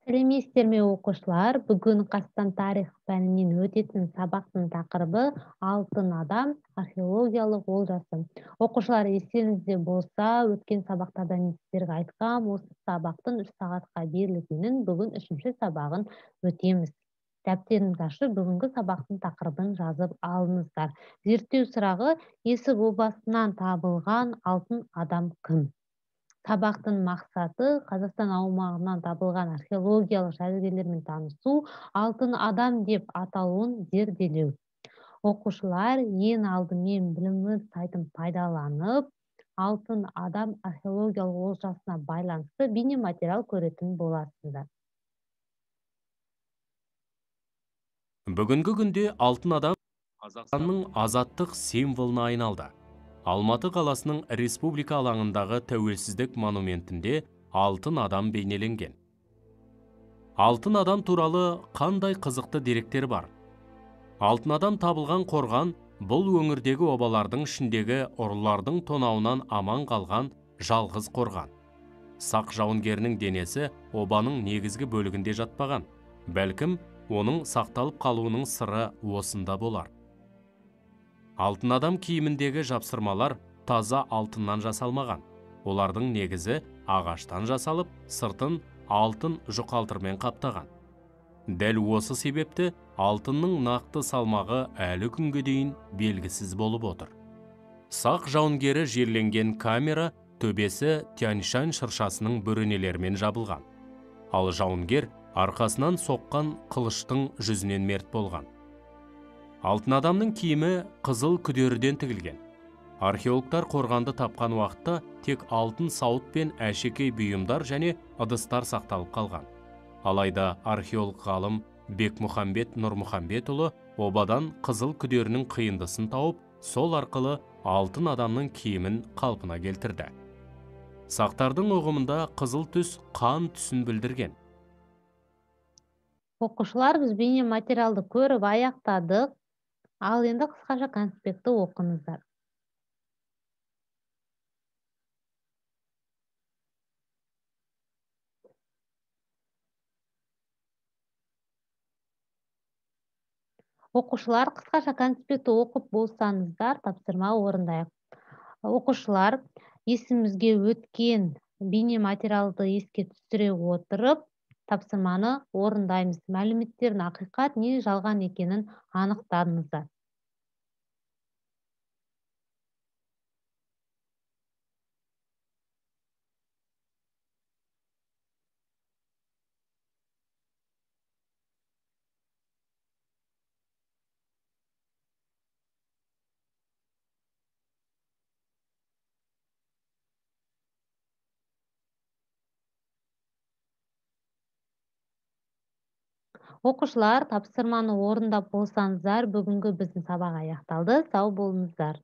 Сәлеметсіздер ме оқушылар? Бүгін қазақстан тарих пәнінен өтетін сабақтың тақырыбы алтын адам археологиялық олжасы. Оқушылар, естеріңізде болса, өткен сабақтарда мен сіздерге айтқам, осы сабақтың 3 сағатқа берілгенін, бүгін 3-ші сабағын өтеміз. Дәптеріңізді ашып, бүгінгі сабақтың тақырыбын жазып алыңыздар. Зерттеу сұрағы: есік обасынан табылған алтын адам кім? Сабақтың мақсаты Қазақстан аумағынан табылған археологиялық жәдігерлермен танысу, алтын адам деп аталуын зерделеу. Оқушылар ең алдымен біліміңіз сайтын пайдаланып, алтын адам археологиялық олжасына байланысты бейнематериал көретін боласыздар. Бүгінгі күнде алтын адам Қазақстанның азаттық символына айналды. Алматы қаласының республика алаңындағы тәуелсіздік монументінде алтын адам бейнеленген. Алтын адам туралы қандай қызықты деректер бар? Алтын адам табылған қорған бұл өңірдегі обалардың ішіндегі ұрылардың тонауынан аман қалған жалғыз қорған. Сақ жауынгерінің денесі обаның негізгі бөлігінде жатпаған. Бәлкім, оның сақталып қалуының сыры осында болар. Алтын адам киіміндегі жапсырмалар таза алтыннан жасалмаған. Олардың негізі ағаштан жасалып, сыртын алтын жұқалтырмен қаптаған. Дәл осы себепті алтынның нақты салмағы әлі күнге дейін белгісіз болып отыр. Сақ жауынгері жерленген камера төбесі Тянь-Шань шыршасының бөренелерімен жабылған. Ал жауынгер арқасынан соққан қылыштың жүзінен мерт болған. Алтын адамның киімі қызыл күдеріден тігілген. Археологтар қорғанды тапқан уақытта тек алтын сауыт пен әшекей бұйымдар және ыдыстар сақталып қалған. Алайда археолог ғалым Бекмұхамбет Нұрмұхамбетұлы обадан қызыл күдерінің қиындысын тауып, сол арқылы алтын адамның киімін қалпына келтірді. Сақтардың ұғымында қызыл түс қан түсін білдірген. Оқушылар, біз бейнематериалды көріп аяқтадық. Ал енді қысқаша конспектті оқыңыздар. Оқушылар, қысқаша конспектті оқып болсаңыздар, тапсырма орындайық. Оқушылар, есімізге өткен бейнематериалды еске түсіре отырып, тапсырманы орындаймыз. Мәліметтердің ақиқат не жалған екенін анықтаңыздар. Оқушылар, тапсырманы орындап болсаңыздар, бүгінгі біздің сабақ аяқталды. Сау болыңыздар.